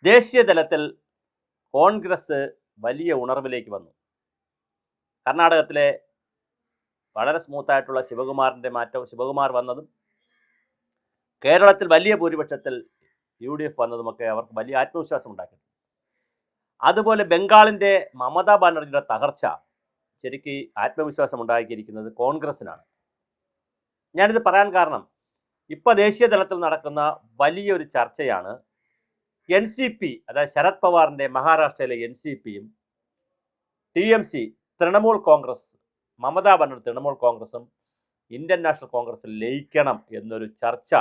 ദേശീയ തലത്തിൽ കോൺഗ്രസ് വലിയ ഉണർവിലേക്ക് വന്നു. കർണാടകത്തിലെ വളരെ സ്മൂത്തായിട്ടുള്ള ശിവകുമാർ വന്നതും കേരളത്തിൽ വലിയ ഭൂരിപക്ഷത്തിൽ UDF വന്നതുമൊക്കെ അവർക്ക് വലിയ ആത്മവിശ്വാസം ഉണ്ടാക്കി. അതുപോലെ ബംഗാളിൻ്റെ മമതാ ബാനർജിയുടെ തകർച്ച ശരിക്ക് ആത്മവിശ്വാസം ഉണ്ടാക്കിയിരിക്കുന്നത് കോൺഗ്രസിനാണ്. ഞാനിത് പറയാൻ കാരണം ഇപ്പോൾ ദേശീയ തലത്തിൽ നടക്കുന്ന വലിയൊരു ചർച്ചയാണ് NCP, അതായത് ശരത് പവാറിൻ്റെ മഹാരാഷ്ട്രയിലെ NCPയും TMC തൃണമൂൽ കോൺഗ്രസ്, മമതാ ബാനർജി തൃണമൂൽ കോൺഗ്രസും ഇന്ത്യൻ നാഷണൽ കോൺഗ്രസിൽ ലയിക്കണം എന്നൊരു ചർച്ച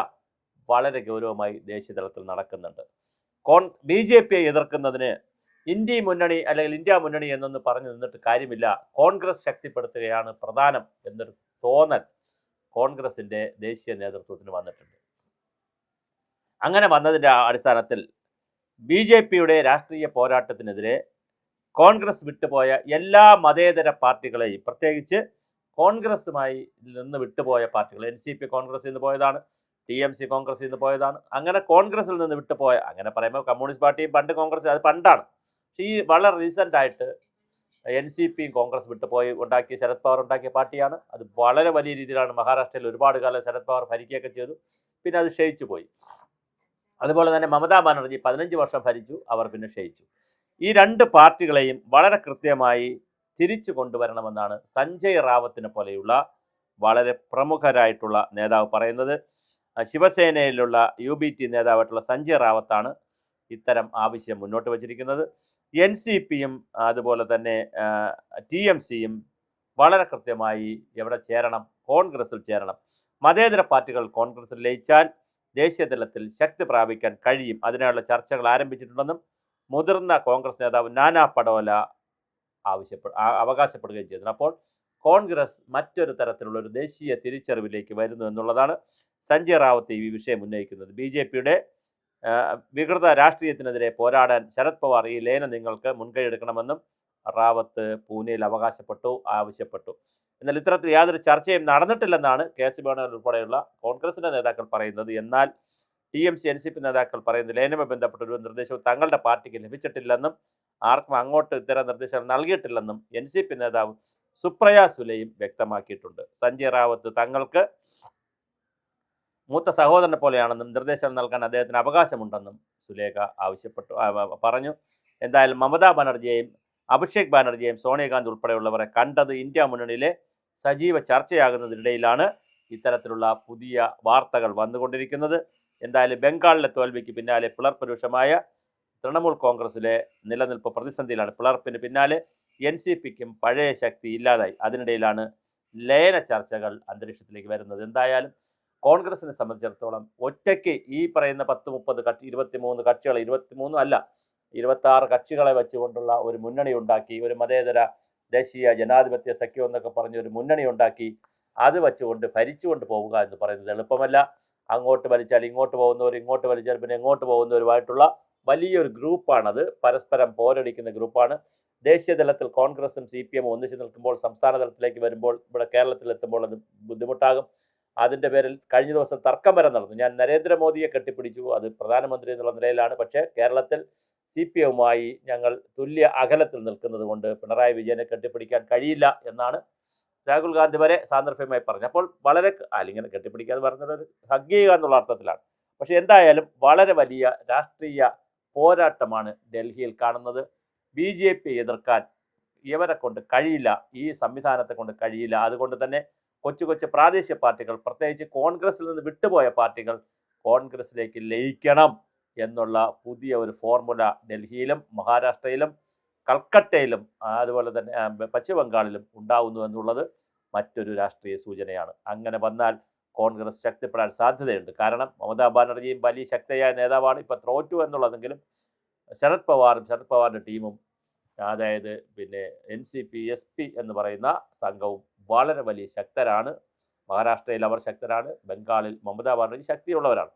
വളരെ ഗൗരവമായി ദേശീയ തലത്തിൽ നടക്കുന്നുണ്ട്. BJPയെ എതിർക്കുന്നതിന് ഇന്ത്യ മുന്നണി അല്ലെങ്കിൽ ഇന്ത്യ മുന്നണി എന്നൊന്ന് പറഞ്ഞു നിന്നിട്ട് കാര്യമില്ല, കോൺഗ്രസ് ശക്തിപ്പെടുത്തുകയാണ് പ്രധാനം എന്നൊരു തോന്നൽ കോൺഗ്രസിൻ്റെ ദേശീയ നേതൃത്വത്തിന് വന്നിട്ടുണ്ട്. അങ്ങനെ വന്നതിൻ്റെ അടിസ്ഥാനത്തിൽ BJPയുടെ രാഷ്ട്രീയ പോരാട്ടത്തിനെതിരെ കോൺഗ്രസ് വിട്ടുപോയ എല്ലാ മതേതര പാർട്ടികളെയും, പ്രത്യേകിച്ച് കോൺഗ്രസുമായി നിന്ന് വിട്ടുപോയ പാർട്ടികൾ, NCP കോൺഗ്രസിൽ നിന്ന് പോയതാണ്, TMC കോൺഗ്രസിൽ നിന്ന് പോയതാണ്. അങ്ങനെ കോൺഗ്രസിൽ നിന്ന് വിട്ടുപോയ, അങ്ങനെ പറയുമ്പോൾ കമ്മ്യൂണിസ്റ്റ് പാർട്ടിയും പണ്ട് കോൺഗ്രസ്, അത് പണ്ടാണ്. പക്ഷേ ഈ വളരെ റീസെൻ്റായിട്ട് NCPയും കോൺഗ്രസ് വിട്ടുപോയി ഉണ്ടാക്കിയ ശരത് പവാർ ഉണ്ടാക്കിയ പാർട്ടിയാണ്. അത് വളരെ വലിയ രീതിയിലാണ് മഹാരാഷ്ട്രയിൽ ഒരുപാട് കാലം ശരത് പവാർ ഭരിക്കുകയൊക്കെ ചെയ്തു. പിന്നെ അത് ക്ഷയിച്ചു പോയി. അതുപോലെ തന്നെ മമതാ ബാനർജി 15 വർഷം ഭരിച്ചു, അവർ പിന്നെ ക്ഷയിച്ചു. ഈ രണ്ട് പാർട്ടികളെയും വളരെ കൃത്യമായി തിരിച്ചു കൊണ്ടുവരണമെന്നാണ് സഞ്ജയ് റാവത്തിനെ പോലെയുള്ള വളരെ പ്രമുഖരായിട്ടുള്ള നേതാവ് പറയുന്നത്. ശിവസേനയിലുള്ള UBT നേതാവായിട്ടുള്ള സഞ്ജയ് റാവത്താണ് ഇത്തരം ആവശ്യം മുന്നോട്ട് വച്ചിരിക്കുന്നത്. NCPയും അതുപോലെ തന്നെ TMCയും വളരെ കൃത്യമായി എവിടെ ചേരണം? കോൺഗ്രസിൽ ചേരണം. മതേതര പാർട്ടികൾ കോൺഗ്രസിൽ ലയിച്ചാൽ ദേശീയ തലത്തിൽ ശക്തി പ്രാപിക്കാൻ കഴിയും. അതിനുള്ള ചർച്ചകൾ ആരംഭിച്ചിട്ടുണ്ടെന്നും മുതിർന്ന കോൺഗ്രസ് നേതാവ് നാനാ പടോല അവകാശപ്പെടുകയും ചെയ്തു. അപ്പോൾ കോൺഗ്രസ് മറ്റൊരു തരത്തിലുള്ള ഒരു ദേശീയ തിരിച്ചറിവിലേക്ക് വരുന്നു എന്നുള്ളതാണ് സഞ്ജയ് റാവത്ത് ഈ വിഷയം ഉന്നയിക്കുന്നത്. BJPയുടെ വികൃത രാഷ്ട്രീയത്തിനെതിരെ പോരാടാൻ ശരത് പവാർ ഈ ലയനം നിങ്ങൾക്ക് മുൻകൈയെടുക്കണമെന്നും റാവത്ത് പൂനെയിൽ ആവശ്യപ്പെട്ടു. എന്നാൽ ഇത്തരത്തിൽ യാതൊരു ചർച്ചയും നടന്നിട്ടില്ലെന്നാണ് KC വേണുഗോപാൽ ഉൾപ്പെടെയുള്ള കോൺഗ്രസിൻ്റെ നേതാക്കൾ പറയുന്നത്. എന്നാൽ TMC NCP നേതാക്കൾ പറയുന്നത് ലയനവുമായി ബന്ധപ്പെട്ട ഒരു നിർദ്ദേശവും തങ്ങളുടെ പാർട്ടിക്ക് ലഭിച്ചിട്ടില്ലെന്നും ആർക്കും അങ്ങോട്ട് ഇത്തരം നിർദ്ദേശങ്ങൾ നൽകിയിട്ടില്ലെന്നും NCP നേതാവ് സുപ്രിയ സുലെയും വ്യക്തമാക്കിയിട്ടുണ്ട്. സഞ്ജയ് റാവത്ത് തങ്ങൾക്ക് മൂത്ത സഹോദരനെ പോലെയാണെന്നും നിർദ്ദേശങ്ങൾ നൽകാൻ അദ്ദേഹത്തിന് അവകാശമുണ്ടെന്നും സുലേഖ പറഞ്ഞു. എന്തായാലും മമതാ ബാനർജിയെയും അഭിഷേക് ബാനർജിയെയും സോണിയാഗാന്ധി ഉൾപ്പെടെയുള്ളവരെ കണ്ടത് ഇന്ത്യ മുന്നണിയിലെ സജീവ ചർച്ചയാകുന്നതിനിടയിലാണ് ഇത്തരത്തിലുള്ള പുതിയ വാർത്തകൾ വന്നുകൊണ്ടിരിക്കുന്നത്. എന്തായാലും ബംഗാളിലെ തോൽവിക്ക് പിന്നാലെ പിളർപ്പുരൂക്ഷമായ തൃണമൂൽ കോൺഗ്രസിലെ നിലനിൽപ്പ് പ്രതിസന്ധിയിലാണ്. പിളർപ്പിന് പിന്നാലെ NCPക്കും പഴയ ശക്തി ഇല്ലാതായി. അതിനിടയിലാണ് ലയന ചർച്ചകൾ അന്തരീക്ഷത്തിലേക്ക് വരുന്നത്. എന്തായാലും കോൺഗ്രസിനെ സംബന്ധിച്ചിടത്തോളം ഒറ്റയ്ക്ക് ഈ പറയുന്ന 10-30 കക്ഷി 23 കക്ഷികളെ 23 അല്ല 26 കക്ഷികളെ വെച്ചുകൊണ്ടുള്ള ഒരു മുന്നണി ഉണ്ടാക്കി, ഒരു മതേതര ദേശീയ ജനാധിപത്യ സഖ്യം എന്നൊക്കെ പറഞ്ഞ ഒരു മുന്നണി ഉണ്ടാക്കി അത് വെച്ചുകൊണ്ട് ഭരിച്ചുകൊണ്ട് പോവുക എന്ന് പറയുന്നത് എളുപ്പമല്ല. അങ്ങോട്ട് വലിച്ചാൽ ഇങ്ങോട്ട് പോകുന്നവർ, ഇങ്ങോട്ട് വലിച്ചാൽ പിന്നെ എങ്ങോട്ട് പോകുന്നവരുമായിട്ടുള്ള വലിയൊരു ഗ്രൂപ്പാണത്. പരസ്പരം പോരടിക്കുന്ന ഗ്രൂപ്പാണ്. ദേശീയ തലത്തിൽ കോൺഗ്രസും CPM ഒന്നിച്ച് നിൽക്കുമ്പോൾ സംസ്ഥാന തലത്തിലേക്ക് വരുമ്പോൾ ഇവിടെ കേരളത്തിലെത്തുമ്പോൾ അത് ബുദ്ധിമുട്ടാകും. അതിൻ്റെ പേരിൽ കഴിഞ്ഞ ദിവസം തർക്കം വരെ നടന്നു. ഞാൻ നരേന്ദ്രമോദിയെ കെട്ടിപ്പിടിച്ചു, അത് പ്രധാനമന്ത്രി എന്നുള്ള നിലയിലാണ്. പക്ഷേ കേരളത്തിൽ CPMവുമായി ഞങ്ങൾ തുല്യ അകലത്തിൽ നിൽക്കുന്നത് കൊണ്ട് പിണറായി വിജയനെ കെട്ടിപ്പിടിക്കാൻ കഴിയില്ല എന്നാണ് രാഹുൽ ഗാന്ധി വരെ സാന്ദർഭ്യമായി പറഞ്ഞു. അപ്പോൾ വളരെ ഇങ്ങനെ കെട്ടിപ്പിടിക്കാന്ന് പറഞ്ഞൊരു ഹഗ് ചെയ്യുക എന്നുള്ള അർത്ഥത്തിലാണ്. പക്ഷെ എന്തായാലും വളരെ വലിയ രാഷ്ട്രീയ പോരാട്ടമാണ് ഡൽഹിയിൽ കാണുന്നത്. BJP എതിർക്കാൻ ഇവരെ കൊണ്ട് കഴിയില്ല, ഈ സംവിധാനത്തെ കൊണ്ട് കഴിയില്ല. അതുകൊണ്ട് തന്നെ കൊച്ചു പ്രാദേശിക പാർട്ടികൾ, പ്രത്യേകിച്ച് കോൺഗ്രസിൽ നിന്ന് വിട്ടുപോയ പാർട്ടികൾ കോൺഗ്രസിലേക്ക് ലയിക്കണം എന്നുള്ള പുതിയ ഒരു ഫോർമുല ഡൽഹിയിലും മഹാരാഷ്ട്രയിലും കൽക്കട്ടയിലും അതുപോലെ തന്നെ പശ്ചിമ ബംഗാളിലും ഉണ്ടാവുന്നു എന്നുള്ളത് മറ്റൊരു രാഷ്ട്രീയ സൂചനയാണ്. അങ്ങനെ വന്നാൽ കോൺഗ്രസ് ശക്തിപ്പെടാൻ സാധ്യതയുണ്ട്. കാരണം മമതാ ബാനർജിയും വലിയ ശക്തിയായ നേതാവാണ്. ഇപ്പോൾ തോറ്റു എന്നുള്ളതെങ്കിലും ശരത് പവാറിൻ്റെ ടീമും, അതായത് പിന്നെ NCP SP എന്ന് പറയുന്ന സംഘവും വളരെ വലിയ ശക്തരാണ്. മഹാരാഷ്ട്രയിൽ അവർ ശക്തരാണ്, ബംഗാളിൽ മമതാ ബാനർജി ശക്തിയുള്ളവരാണ്.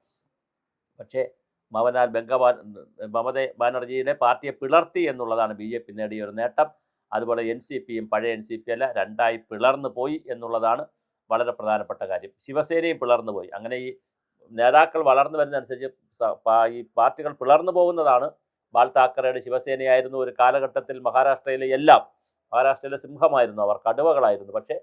പക്ഷേ മമതാ ബാനർജിയുടെ പാർട്ടിയെ പിളർത്തി എന്നുള്ളതാണ് BJP നേടിയ ഒരു നേട്ടം. അതുപോലെ NCPയും പഴയ NCP അല്ല, രണ്ടായി പിളർന്നു പോയി എന്നുള്ളതാണ് വളരെ പ്രധാനപ്പെട്ട കാര്യം. ശിവസേനയും പിളർന്നു പോയി. അങ്ങനെ ഈ നേതാക്കൾ വളർന്നു വരുന്നതനുസരിച്ച് ഈ പാർട്ടികൾ പിളർന്നു പോകുന്നതാണ് ബാൽ താക്കറയുടെ ശിവസേനയായിരുന്നു ഒരു കാലഘട്ടത്തിൽ മഹാരാഷ്ട്രയിലെ സിംഹമായിരുന്നു അവർ, കടുവകളായിരുന്നു. പക്ഷേ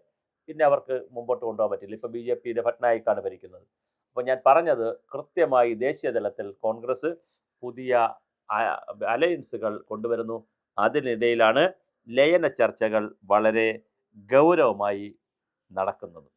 പിന്നെ അവർക്ക് മുമ്പോട്ട് കൊണ്ടുപോകാൻ പറ്റില്ല. ഇപ്പോൾ BJPയുടെ പട്നായിക്കാണ് ഭരിക്കുന്നത്. അപ്പോൾ ഞാൻ പറഞ്ഞത് കൃത്യമായി ദേശീയ തലത്തിൽ കോൺഗ്രസ് പുതിയ അലയൻസുകൾ കൊണ്ടുവരുന്നു. അതിനിടയിലാണ് ലയന ചർച്ചകൾ വളരെ ഗൗരവമായി നടക്കുന്നത്.